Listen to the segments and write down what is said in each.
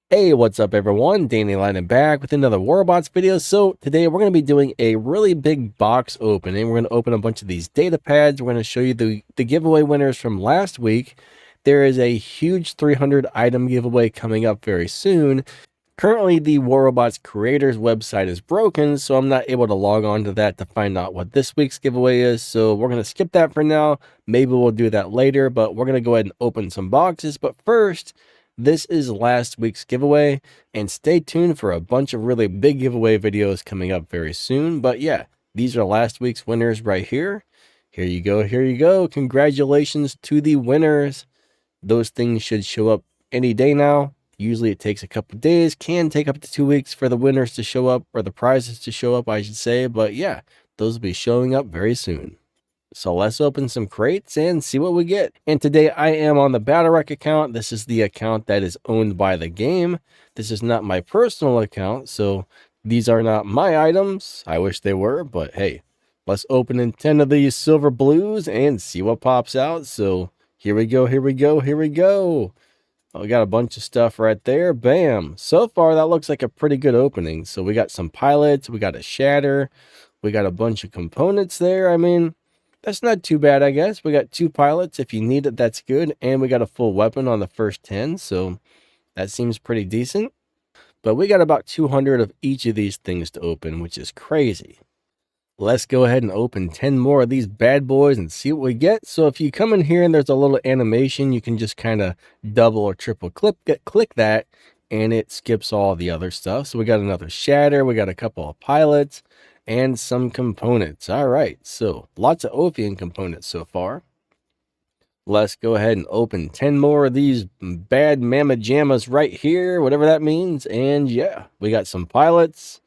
Hey, what's up everyone? Danny Lightning back with another Warbots video. So today we're going to be doing a really big box opening. We're going to open a bunch of these data pads. We're going to show you the giveaway winners from last week. There is a huge 300 item giveaway coming up very soon. Currently, the Warbots creators website is broken, so I'm not able to log on to that to find out what this week's giveaway is. So we're going to skip that for now. Maybe we'll do that later, but we're going to go ahead and open some boxes. But first, this is last week's giveaway, and stay tuned for a bunch of really big giveaway videos coming up very soon. But yeah, these are last week's winners right here. Here you go, here you go. Congratulations to the winners. Those things should show up any day now. Usually it takes a couple days, can take up to 2 weeks for the winners to show up, or the prizes to show up, I should say. But yeah, those will be showing up very soon. So let's open some crates and see what we get. And today I am on the Battlerec account. This is the account that is owned by the game. This is not my personal account, so these are not my items. I wish they were, but hey, let's open in 10 of these silver blues and see what pops out. So here we go, here we go, here we go. Oh, we got a bunch of stuff right there. Bam. So far, that looks like a pretty good opening. So we got some pilots. We got a shatter. We got a bunch of components there. I mean, that's not too bad, I guess. We got 2 pilots. If you need it, that's good. And we got a full weapon on the first 10. So that seems pretty decent. But we got about 200 of each of these things to open, which is crazy. Let's go ahead and open 10 more of these bad boys and see what we get. So if you come in here and there's a little animation, you can just kind of double or triple click that, and it skips all the other stuff. So we got another shatter, we got a couple of pilots, and some components. All right, so lots of Ophian components so far. Let's go ahead and open 10 more of these bad mamma jammas right here, whatever that means. And yeah, we got some pilots.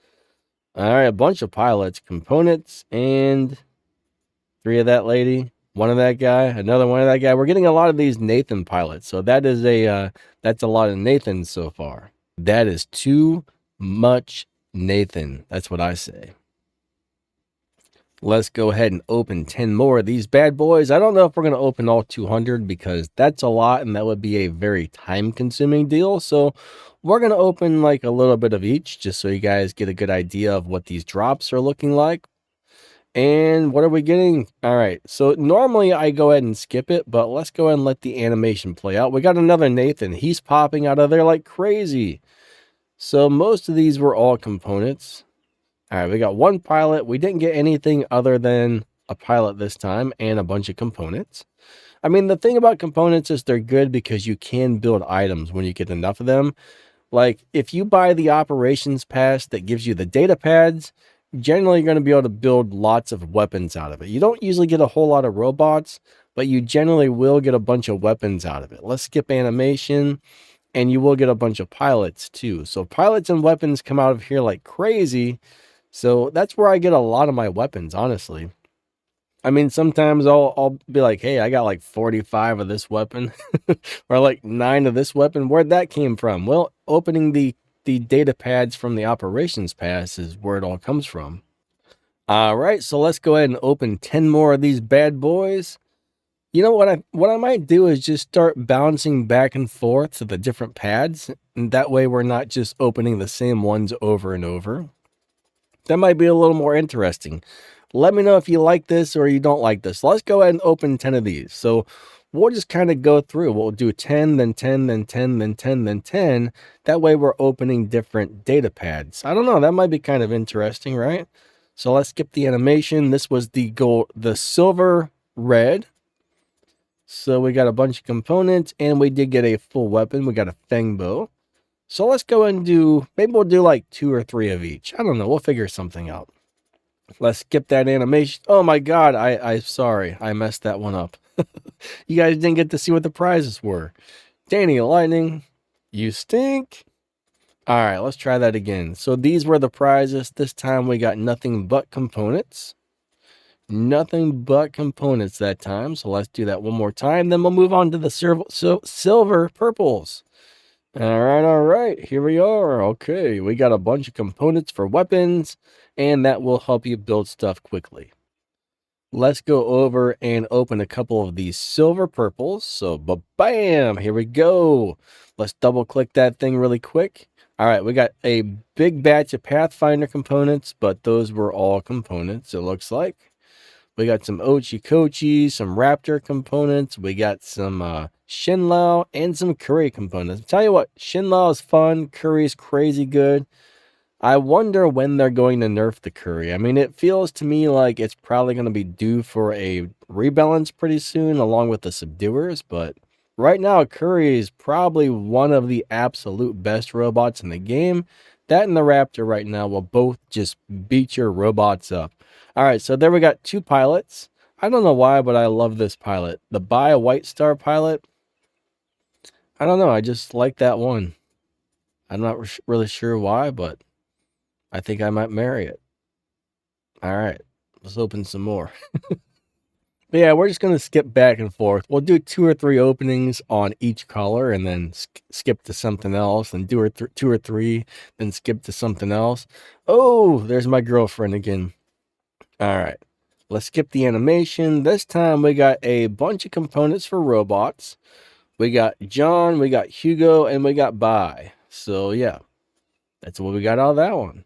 All right, a bunch of pilots, components, and 3 of that lady, 1 of that guy, another 1 of that guy. We're getting a lot of these Nathan pilots, so that is that's a lot of Nathans so far. That is too much Nathan. That's what I say. Let's go ahead and open 10 more of these bad boys. I don't know if we're going to open all 200 because that's a lot and that would be a very time-consuming deal. So we're going to open like a little bit of each just so you guys get a good idea of what these drops are looking like. And what are we getting? All right, so normally I go ahead and skip it, but let's go ahead and let the animation play out. We got another Nathan. He's popping out of there like crazy. So most of these were all components. All right, we got 1 pilot. We didn't get anything other than a pilot this time and a bunch of components. I mean, the thing about components is they're good because you can build items when you get enough of them. Like, if you buy the operations pass that gives you the data pads, generally you're going to be able to build lots of weapons out of it. You don't usually get a whole lot of robots, but you generally will get a bunch of weapons out of it. Let's skip animation, and you will get a bunch of pilots too. So pilots and weapons come out of here like crazy. So that's where I get a lot of my weapons, honestly. I mean, sometimes I'll be like, hey, I got like 45 of this weapon or like 9 of this weapon. Where'd that came from? Well, opening the data pads from the operations pass is where it all comes from. All right, so let's go ahead and open 10 more of these bad boys. You know what I might do is just start bouncing back and forth to the different pads, and that way we're not just opening the same ones over and over. That might be a little more interesting. Let me know if you like this or you don't like this. Let's go ahead and open 10 of these. So we'll just kind of go through. We'll do 10, then 10, then 10, then 10, then 10. That way we're opening different data pads. I don't know. That might be kind of interesting, right? So let's skip the animation. This was the gold, the silver red. So we got a bunch of components and we did get a full weapon. We got a fang bow. So let's go and do, maybe we'll do like 2 or 3 of each. I don't know. We'll figure something out. Let's skip that animation. Oh my God. I'm sorry. I messed that one up. You guys didn't get to see what the prizes were. Danny Lightning, you stink. All right, let's try that again. So these were the prizes. This time we got nothing but components. Nothing but components that time. So let's do that one more time. Then we'll move on to the silver purples. All right, here we are. Okay, we got a bunch of components for weapons, and that will help you build stuff quickly. Let's go over and open a couple of these silver purples. So, bam, here we go. Let's double click that thing really quick. All right, we got a big batch of Pathfinder components, but those were all components, it looks like. We got some Ochi Kochi, some Raptor components. We got some Shinlao and some Curry components. Tell you what, Shinlao is fun. Curry is crazy good. I wonder when they're going to nerf the Curry. I mean, it feels to me like it's probably going to be due for a rebalance pretty soon, along with the Subduers. But right now, Curry is probably one of the absolute best robots in the game. That and the Raptor right now will both just beat your robots up. All right, so there we got two pilots. I don't know why, but I love this pilot. The Buy a White Star pilot. I don't know. I just like that one. I'm not really sure why, but I think I might marry it. All right, let's open some more. But yeah, we're just going to skip back and forth. We'll do 2 or 3 openings on each color and then skip to something else and do 2 or 3, then skip to something else. Oh, there's my girlfriend again. All right, let's skip the animation. This time we got a bunch of components for robots. We got John, we got Hugo, and we got Bai. So yeah, that's what we got out of that one.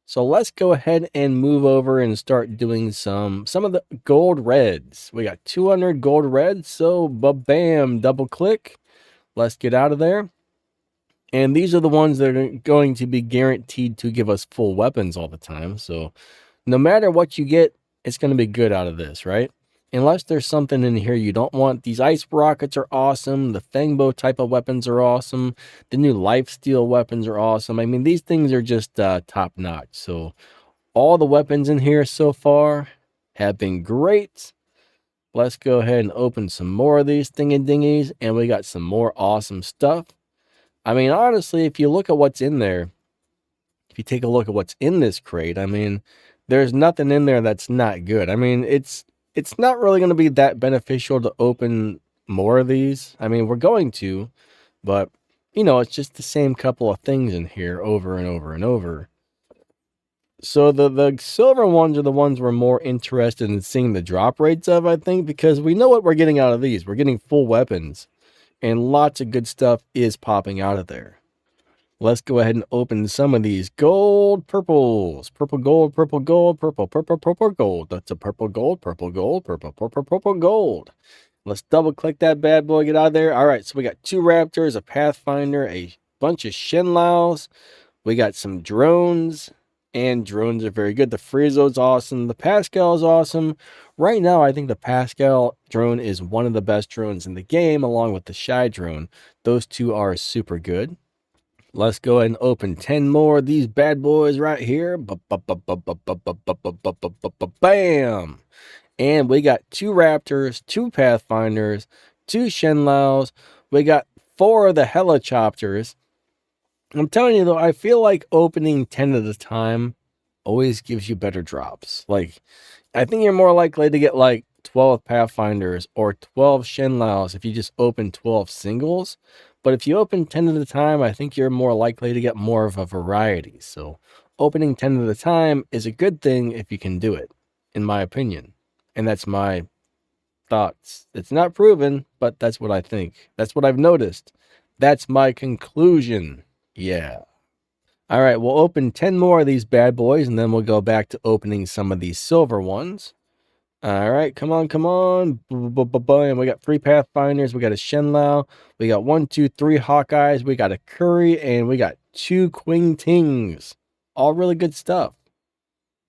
So let's go ahead and move over and start doing some of the gold reds. We got 200 gold reds, so bam, double click. Let's get out of there. And these are the ones that are going to be guaranteed to give us full weapons all the time. So no matter what you get, it's going to be good out of this, right? Unless there's something in here you don't want. These ice rockets are awesome. The Fangbow type of weapons are awesome. The new lifesteal weapons are awesome. I mean, these things are just top notch. So all the weapons in here so far have been great. Let's go ahead and open some more of these thingy-dingies. And we got some more awesome stuff. I mean, honestly, if you look at what's in there, if you take a look at what's in this crate, I mean, there's nothing in there that's not good. I mean, it's not really going to be that beneficial to open more of these. I mean, we're going to, but you know, it's just the same couple of things in here over and over and over. So the silver ones are the ones we're more interested in seeing the drop rates of, I think, because we know what we're getting out of these. We're getting full weapons, and lots of good stuff is popping out of there. Let's go ahead and open some of these gold purples. Purple gold, purple gold, purple gold. That's a purple gold, purple gold, purple gold. Let's double click that bad boy, get out of there. All right, so we got 2 Raptors, a Pathfinder, a bunch of Shinlaos. We got some drones, and drones are very good. The Friezo's awesome. The Pascal is awesome. Right now, I think the Pascal drone is one of the best drones in the game, along with the Shy drone. Those two are super good. Let's go ahead and open 10 more of these bad boys right here. Bam! And we got 2 Raptors, 2 Pathfinders, 2 Shenlaos. We got 4 of the Helichopters. I'm telling you though, I feel like opening 10 at a time always gives you better drops. Like, I think you're more likely to get like 12 Pathfinders or 12 Shenlaos if you just open 12 singles. But if you open 10 at a time, I think you're more likely to get more of a variety. So opening 10 at a time is a good thing if you can do it, in my opinion. And that's my thoughts. It's not proven, but that's what I think. That's what I've noticed. That's my conclusion. Yeah. All right, we'll open 10 more of these bad boys, and then we'll go back to opening some of these silver ones. All right, come on, come on. And we got 3 Pathfinders. We got a Shenlao. We got 1, 2, 3 Hawkeyes. We got a Curry, and we got 2 Quing Tings. All really good stuff.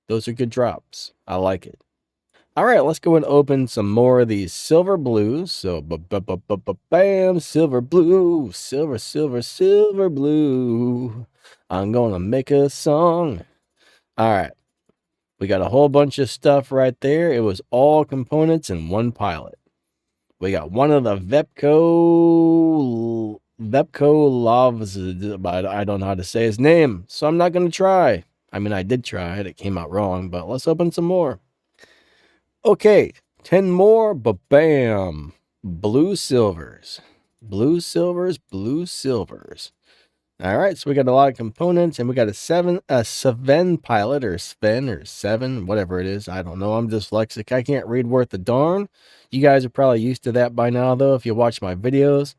Those are good drops. I like it. All right, let's go and open some more of these silver blues. So, bam, silver blue, silver blue. I'm gonna make a song. All right. We got a whole bunch of stuff right there. It was all components in one pilot. We got one of the Vepco Lavs, but I don't know how to say his name, so I'm not going to try. I mean, I did try it. It came out wrong, but let's open some more. Okay, 10 more, but bam. Blue silvers. Blue silvers, blue silvers. All right, so we got a lot of components, and we got a Sven pilot, or Sven, or Seven, whatever it is. I don't know. I'm dyslexic. I can't read worth a darn. You guys are probably used to that by now, though, if you watch my videos.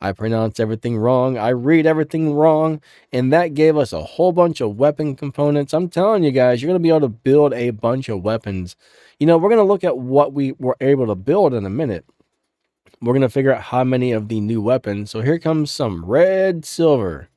I pronounce everything wrong. I read everything wrong, and that gave us a whole bunch of weapon components. I'm telling you guys, you're going to be able to build a bunch of weapons. You know, we're going to look at what we were able to build in a minute. We're going to figure out how many of the new weapons. So here comes some red silver.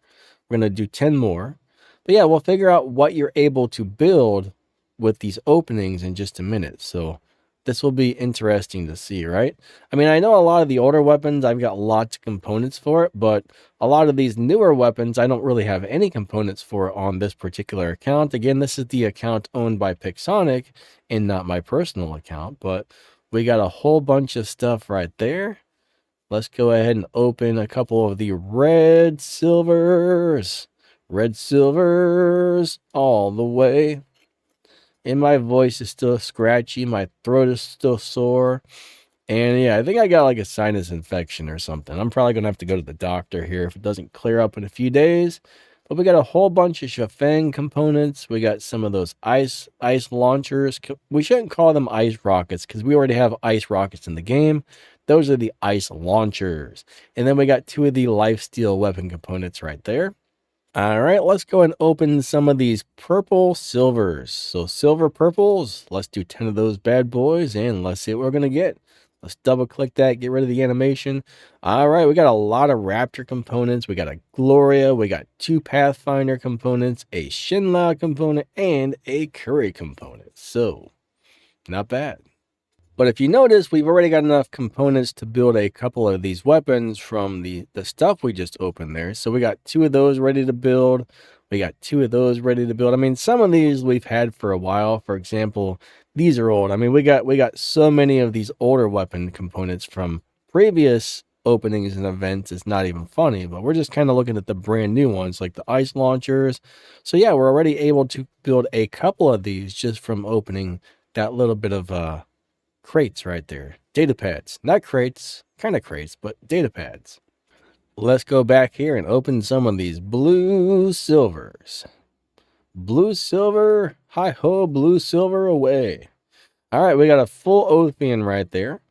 We're going to do 10 more. But yeah, we'll figure out what you're able to build with these openings in just a minute. So this will be interesting to see, right? I mean, I know a lot of the older weapons, I've got lots of components for it, but a lot of these newer weapons, I don't really have any components for on this particular account. Again, this is the account owned by Pixonic and not my personal account, but we got a whole bunch of stuff right there. Let's go ahead and open a couple of the red silvers. Red silvers all the way. And my voice is still scratchy. My throat is still sore. And yeah, I think I got like a sinus infection or something. I'm probably going to have to go to the doctor here if it doesn't clear up in a few days. But we got a whole bunch of Shafang components. We got some of those ice launchers. We shouldn't call them ice rockets because we already have ice rockets in the game. Those are the ice launchers. And then we got 2 of the lifesteal weapon components right there. All right, let's go and open some of these purple silvers. So silver purples, let's do 10 of those bad boys, and let's see what we're going to get. Let's double click that, get rid of the animation. All right, we got a lot of Raptor components. We got a Gloria, we got 2 Pathfinder components, a Shinla component, and a Curry component. So, not bad. But if you notice, we've already got enough components to build a couple of these weapons from the stuff we just opened there. So we got 2 of those ready to build. We got 2 of those ready to build. I mean, some of these we've had for a while. For example, these are old. I mean, we got so many of these older weapon components from previous openings and events. It's not even funny, but we're just kind of looking at the brand new ones like the ice launchers. So yeah, we're already able to build a couple of these just from opening that little bit of crates right there. Data pads. Not crates. Kind of crates, but data pads. Let's go back here and open some of these blue silvers. Blue silver. Hi-ho, blue silver away. All right, we got a full Othian right there.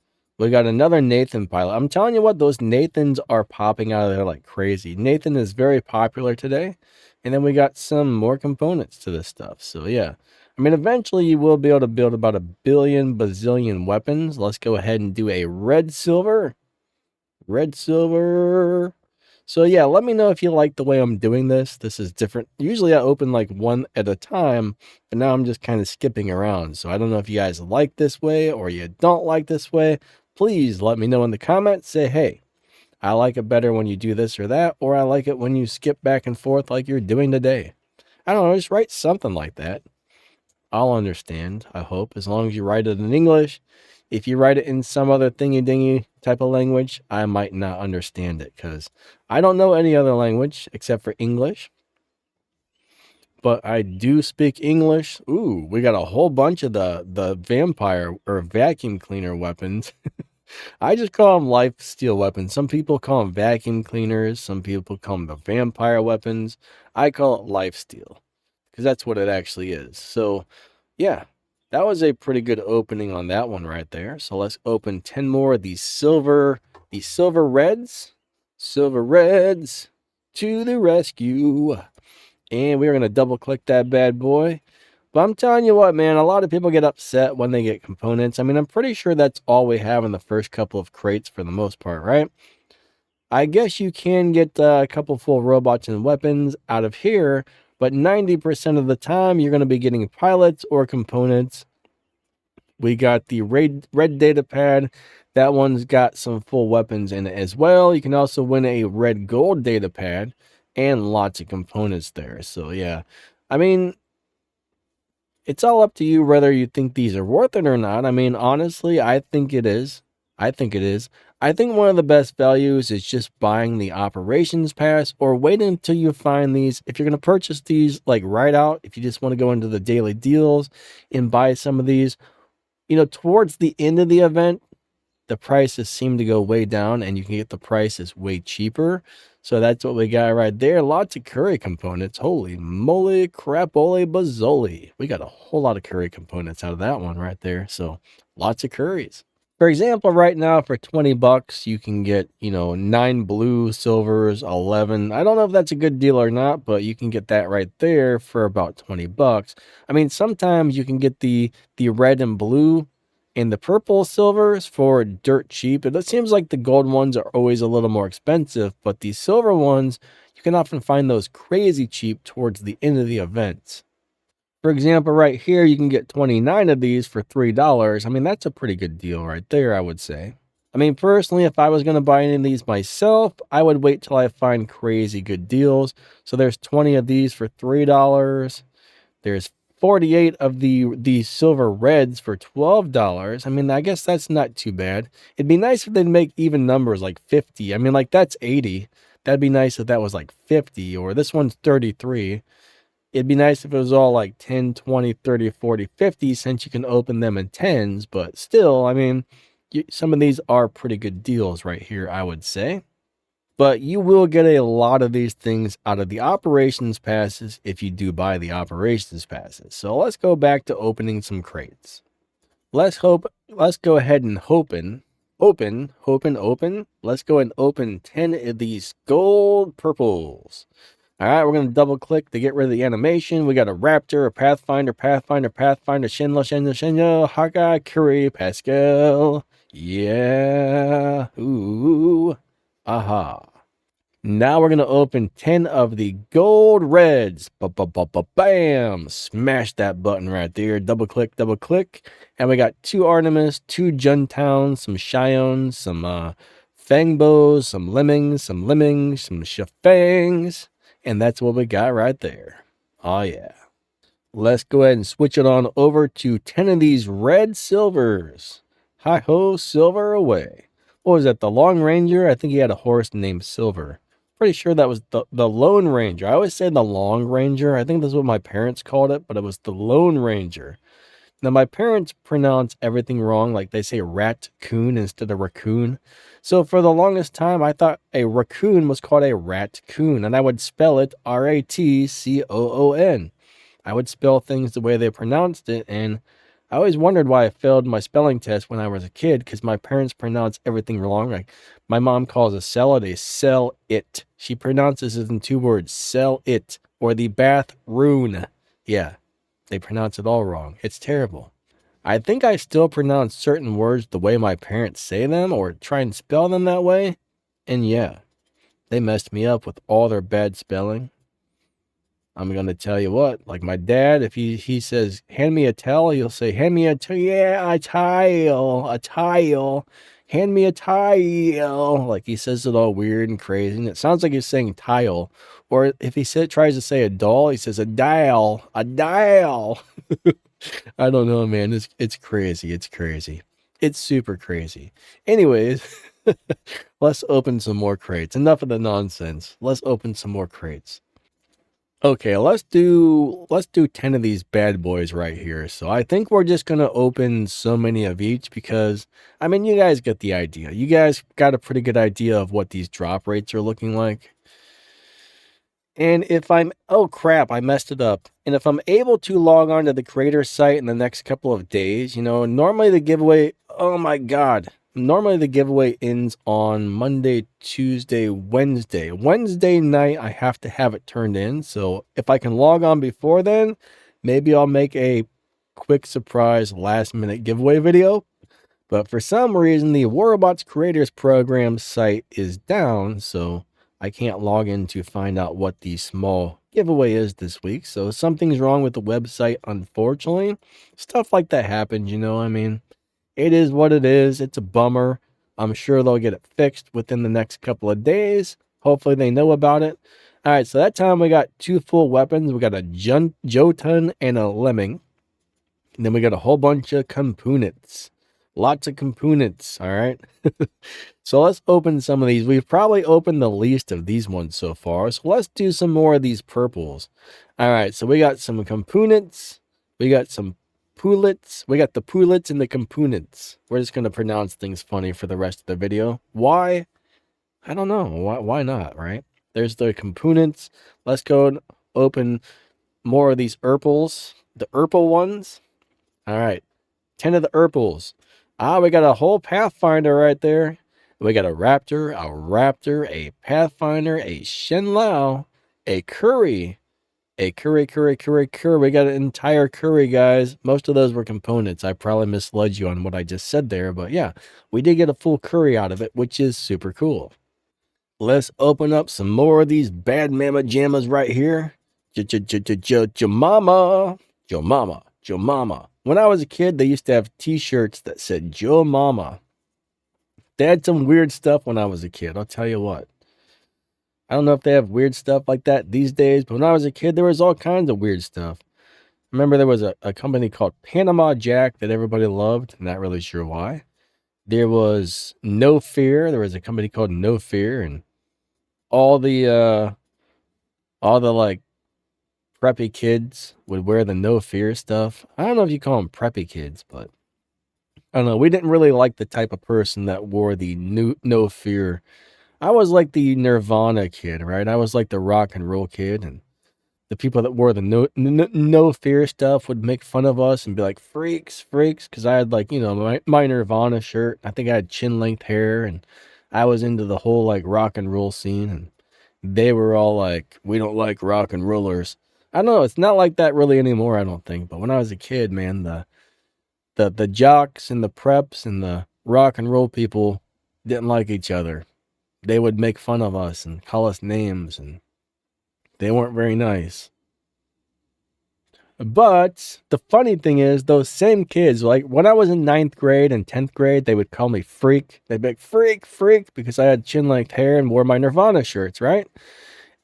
We got another Nathan pilot. I'm telling you what, those Nathans are popping out of there like crazy. Nathan is very popular today. And then we got some more components to this stuff. So yeah. I mean, eventually you will be able to build about 1 billion bazillion weapons. Let's go ahead and do a red silver. Red silver. So yeah, let me know if you like the way I'm doing this. This is different. Usually I open like one at a time, but now I'm just kind of skipping around. So I don't know if you guys like this way or you don't like this way. Please let me know in the comments. Say, hey, I like it better when you do this or that, or I like it when you skip back and forth like you're doing today. I don't know, just write something like that. I'll understand, I hope, as long as you write it in English. If you write it in some other thingy-dingy type of language, I might not understand it, because I don't know any other language except for English. But I do speak English. Ooh, we got a whole bunch of the vampire or vacuum cleaner weapons. I just call them life steal weapons. Some people call them vacuum cleaners. Some people call them the vampire weapons. I call it life steal, because that's what it actually is. So yeah, that was a pretty good opening on that one right there. So let's open 10 more of these silver reds. Silver reds to the rescue. And we're going to double click that bad boy. But I'm telling you what, man, a lot of people get upset when they get components. I mean, I'm pretty sure that's all we have in the first couple of crates for the most part, right? I guess you can get a couple full robots and weapons out of here, but 90% of the time, you're going to be getting pilots or components. We got the red data pad. That one's got some full weapons in it as well. You can also win a red gold data pad and lots of components there. So yeah, I mean, it's all up to you whether you think these are worth it or not. I mean, honestly, I think it is. I think it is. I think one of the best values is just buying the operations pass or waiting until you find these. If you're going to purchase these like right out, if you just want to go into the daily deals and buy some of these, you know, towards the end of the event, the prices seem to go way down and you can get the prices way cheaper. So that's what we got right there. Lots of curry components. Holy moly, crapoli, bazzoli. We got a whole lot of curry components out of that one right there. So lots of curries. For example, right now for 20 bucks, you can get, 9 blue silvers, 11. I don't know if that's a good deal or not, but you can get that right there for about 20 bucks. I mean, sometimes you can get the red and blue and the purple silvers for dirt cheap. It seems like the gold ones are always a little more expensive, but the silver ones, you can often find those crazy cheap towards the end of the events. For example, right here, you can get 29 of these for $3. I mean, that's a pretty good deal right there, I would say. I mean, personally, if I was going to buy any of these myself, I would wait till I find crazy good deals. So there's 20 of these for $3. There's 48 of the silver reds for $12. I mean, I guess that's not too bad. It'd be nice if they'd make even numbers like 50. I mean, like that's 80. That'd be nice if that was like 50, or this one's 33. It'd be nice if it was all like 10, 20, 30, 40, 50, since you can open them in tens, but still, I mean, some of these are pretty good deals right here, I would say. But you will get a lot of these things out of the operations passes if you do buy the operations passes. So let's go back to opening some crates. Let's go ahead and open. Let's go and open 10 of these gold purples. All right, we're going to double click to get rid of the animation. We got a Raptor, a Pathfinder, Shinla, Hawkeye, Curry, Pascal. Yeah. Ooh. Aha. Now we're going to open 10 of the gold reds. Bam. Smash that button right there. Double click. And we got 2 Artemis, 2 Juntowns, some Shiones, some Fangbows, some Lemmings, some Shafangs. And that's what we got right there. Oh, yeah. Let's go ahead and switch it on over to 10 of these red silvers. Hi-ho, silver away. What was that, the Long Ranger? I think he had a horse named Silver. Pretty sure that was the Lone Ranger. I always say the Long Ranger. I think that's what my parents called it, but it was the Lone Ranger. Now, my parents pronounce everything wrong, like they say rat-coon instead of raccoon. So for the longest time, I thought a raccoon was called a rat-coon, and I would spell it Ratcoon. I would spell things the way they pronounced it, and I always wondered why I failed my spelling test when I was a kid, because my parents pronounce everything wrong. Like, my mom calls a salad a sell it. She pronounces it in 2 words, sell it, or the bathroom. Yeah. They pronounce it all wrong. It's terrible. I think I still pronounce certain words the way my parents say them, or try and spell them that way. And yeah, they messed me up with all their bad spelling. I'm going to tell you what, like my dad, if he says, hand me a towel, he'll say, hand me a towel. Yeah, a tile. Hand me a tile. Like he says it all weird and crazy. And it sounds like he's saying tile. Or if he tries to say a doll, he says a dial. A dial. I don't know, man. It's crazy. It's crazy. It's super crazy. Anyways, let's open some more crates. Enough of the nonsense. Let's open some more crates. Okay, let's do 10 of these bad boys right here. So I think we're just going to open so many of each because, I mean, you guys get the idea. You guys got a pretty good idea of what these drop rates are looking like. And if oh crap, I messed it up. And if I'm able to log on to the creator site in the next couple of days, normally the giveaway, oh my God. Normally the giveaway ends on Monday, Tuesday, Wednesday. Wednesday night, I have to have it turned in. So if I can log on before then, maybe I'll make a quick surprise last minute giveaway video. But for some reason, the Warrobots Creators Program site is down, so I can't log in to find out what the small giveaway is this week. So something's wrong with the website, unfortunately. Stuff like that happens, I mean, it is what it is. It's a bummer. I'm sure they'll get it fixed within the next couple of days. Hopefully they know about it. All right, so that time we got 2 full weapons. We got a Jotun and a Lemming. And then we got a whole bunch of components. Lots of components, all right? So let's open some of these. We've probably opened the least of these ones so far. So let's do some more of these purples. All right, so we got some components. We got some Poolits. We got the Poolits and the components. We're just going to pronounce things funny for the rest of the video. Why? I don't know. Why not, right? There's the components. Let's go and open more of these Urples. The Urple ones. All right. 10 of the Urples. Ah, we got a whole Pathfinder right there. We got a Raptor, a Pathfinder, a Shenlao, a Curry, a Curry. We got an entire Curry, guys. Most of those were components. I probably misled you on what I just said there, but yeah, we did get a full Curry out of it, which is super cool. Let's open up some more of these bad mama jammas right here. Mama. Joe Mama. When I was a kid, they used to have t-shirts that said Joe Mama. They had some weird stuff when I was a kid, I'll tell you what. I don't know if they have weird stuff like that these days, but when I was a kid, there was all kinds of weird stuff. Remember, there was a company called Panama Jack that everybody loved. Not really sure why. There was No Fear. There was a company called No Fear, and all the like preppy kids would wear the No Fear stuff. I don't know if you call them preppy kids, but I don't know. We didn't really like the type of person that wore the No Fear. I was like the Nirvana kid, right? I was like the rock and roll kid, and the people that wore the no Fear stuff would make fun of us and be like, freaks, because I had, like, you know, my Nirvana shirt. I think I had chin length hair, and I was into the whole like rock and roll scene, and they were all like, we don't like rock and rollers. I don't know, it's not like that really anymore, I don't think. But when I was a kid, man, the jocks and the preps and the rock and roll people didn't like each other. They would make fun of us and call us names, and they weren't very nice. But the funny thing is, those same kids, like when I was in 9th grade and 10th grade, they would call me freak. They'd be like, freak, because I had chin-length hair and wore my Nirvana shirts, right?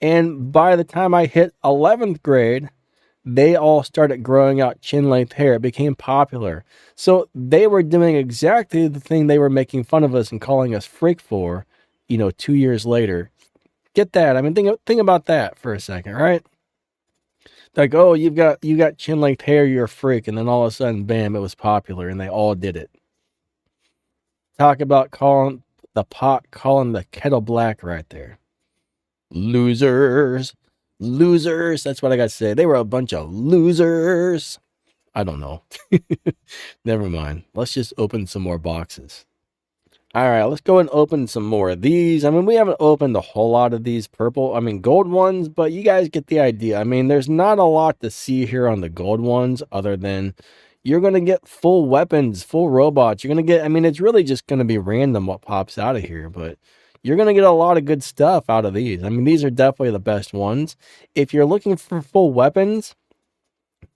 And by the time I hit 11th grade, they all started growing out chin-length hair. It became popular. So they were doing exactly the thing they were making fun of us and calling us freak for, 2 years later. Get that? I mean, think about that for a second, right? Like, oh, you got chin length hair, you're a freak, and then all of a sudden, bam, it was popular, and they all did it. Talk about calling the pot, calling the kettle black right there. Losers. That's what I got to say. They were a bunch of losers. I don't know. Never mind. Let's just open some more boxes. All right, let's go and open some more of these. I mean, we haven't opened a whole lot of these gold ones, but you guys get the idea. I mean, there's not a lot to see here on the gold ones other than you're going to get full weapons, full robots. You're going to get, I mean, it's really just going to be random what pops out of here, but you're going to get a lot of good stuff out of these. I mean, these are definitely the best ones. If you're looking for full weapons,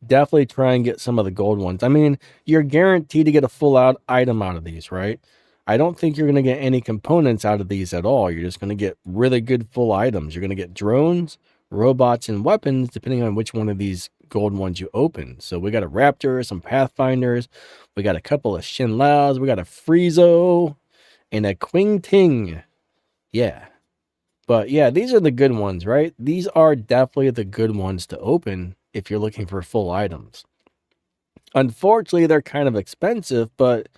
definitely try and get some of the gold ones. I mean, you're guaranteed to get a full out item out of these, right? I don't think you're going to get any components out of these at all. You're just going to get really good full items. You're going to get drones, robots, and weapons, depending on which one of these gold ones you open. So we got a Raptor, some Pathfinders, we got a couple of Shenlaos, we got a Friezo, and a Qing Ting. Yeah. But yeah, these are the good ones, right? These are definitely the good ones to open if you're looking for full items. Unfortunately, they're kind of expensive, but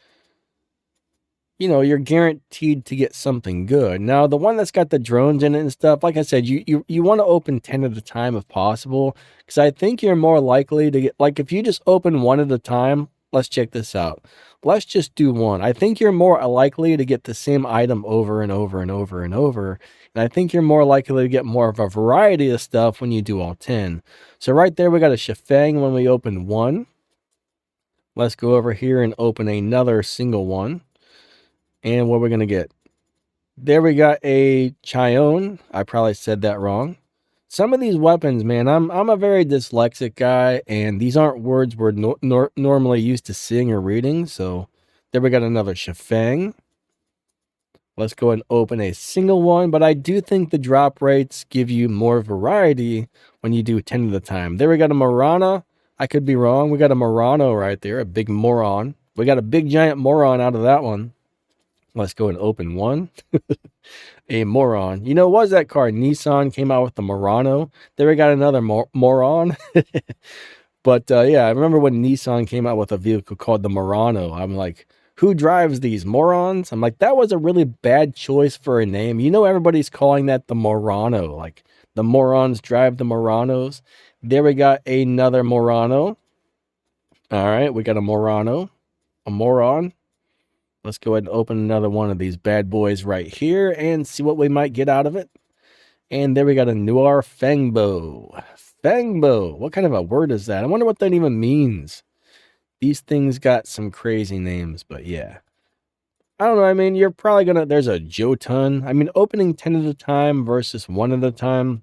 you're guaranteed to get something good. Now, the one that's got the drones in it and stuff, like I said, you want to open 10 at a time if possible, because I think you're more likely to get, like, if you just open one at a time, let's check this out. Let's just do one. I think you're more likely to get the same item over and over and over and over, and I think you're more likely to get more of a variety of stuff when you do all 10. So right there, we got a Shifeng when we open one. Let's go over here and open another single one. And what we're going to get. There we got a Chion. I probably said that wrong. Some of these weapons, man, I'm a very dyslexic guy, and these aren't words we're normally used to seeing or reading. So there we got another Shifeng. Let's go and open a single one, but I do think the drop rates give you more variety when you do 10 at a time. There we got a Marana. I could be wrong. We got a Murano right there, a big moron. We got a big giant moron out of that one. Let's go and open one. A moron. What was that car? Nissan came out with the Murano. There we got another moron. But yeah, I remember when Nissan came out with a vehicle called the Murano. I'm like, who drives these morons? I'm like, that was a really bad choice for a name. You know, everybody's calling that the Murano. Like, the morons drive the Muranos. There we got another Murano. All right, we got a Murano, a moron. Let's go ahead and open another one of these bad boys right here and see what we might get out of it. And there we got a Noir Fangbo. Fangbo. What kind of a word is that? I wonder what that even means. These things got some crazy names, but yeah. I don't know. I mean, you're probably going to... There's a Jotun. I mean, opening 10 at a time versus 1 at a time.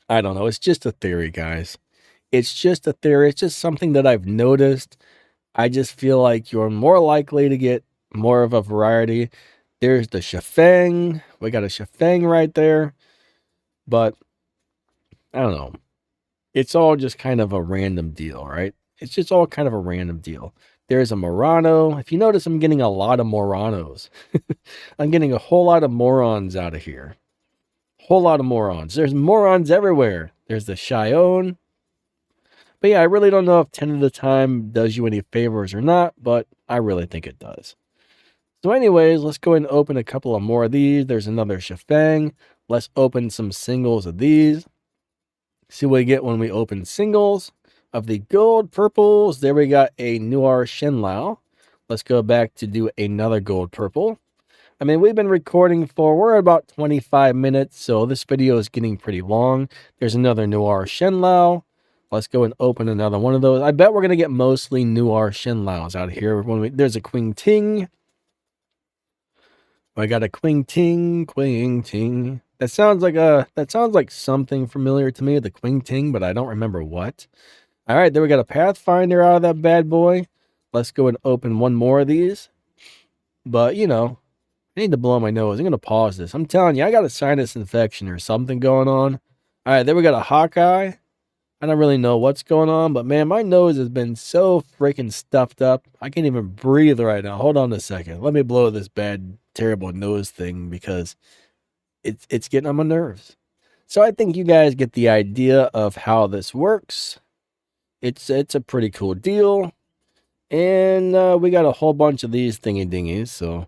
I don't know. It's just a theory, guys. It's just a theory. It's just something that I've noticed. I just feel like you're more likely to get more of a variety. There's the Shafang. We got a Shafang right there. But I don't know. It's all just kind of a random deal, right? It's just all kind of a random deal. There's a Murano. If you notice, I'm getting a lot of Muranos. I'm getting a whole lot of morons out of here. Whole lot of morons. There's morons everywhere. There's the Cheyenne. But yeah, I really don't know if 10 at a time does you any favors or not, but I really think it does. So anyways, let's go ahead and open a couple of more of these. There's another Shafang. Let's open some singles of these. See what we get when we open singles of the gold purples. There we got a Noir Shenlao. Let's go back to do another gold purple. I mean, we've been recording for, we're about 25 minutes, so this video is getting pretty long. There's another Noir Shenlao. Let's go and open another one of those. I bet we're going to get mostly Noir Shenlaos out here. There's a Qing Ting. I got a Qing Ting. That sounds like something familiar to me, the Qing Ting, but I don't remember what. All right, there we got a Pathfinder out of that bad boy. Let's go and open one more of these. But, you know, I need to blow my nose. I'm going to pause this. I'm telling you, I got a sinus infection or something going on. All right, there we got a Hawkeye. I don't really know what's going on, but man, my nose has been so freaking stuffed up. I can't even breathe right now. Hold on a second. Let me blow this bad, terrible nose thing because it's getting on my nerves. So I think you guys get the idea of how this works. It's a pretty cool deal. And we got a whole bunch of these thingy-dingies, so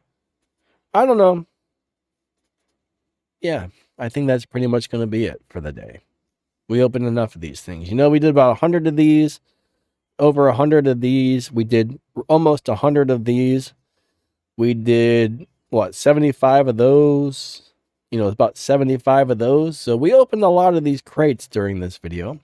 I don't know. Yeah, I think that's pretty much going to be it for the day. We opened enough of these things. You know, we did about 100 of these, over 100 of these. We did almost 100 of these. We did, what, 75 of those? You know, about 75 of those. So we opened a lot of these crates during this video.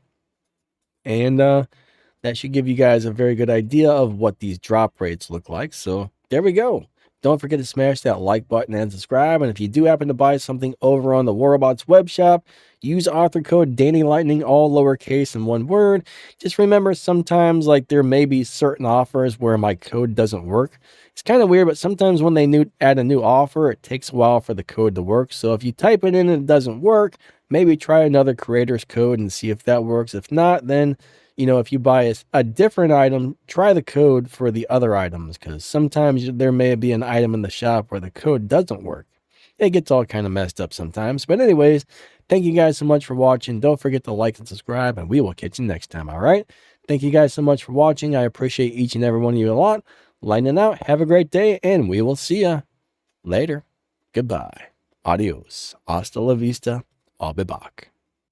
And that should give you guys a very good idea of what these drop rates look like. So there we go. Don't forget to smash that like button and subscribe. And if you do happen to buy something over on the Warrobots web shop, use author code DannyLightning, all lowercase and one word. Just remember, sometimes like there may be certain offers where my code doesn't work. It's kind of weird, but sometimes when they add a new offer, it takes a while for the code to work. So if you type it in and it doesn't work, maybe try another creator's code and see if that works. If not, then, you know, if you buy a different item, try the code for the other items, because sometimes there may be an item in the shop where the code doesn't work. It gets all kind of messed up sometimes. But anyways, thank you guys so much for watching. Don't forget to like and subscribe, and we will catch you next time, all right? Thank you guys so much for watching. I appreciate each and every one of you a lot. Lightning out. Have a great day, and we will see ya later. Goodbye. Adios. Hasta la vista. I'll be back.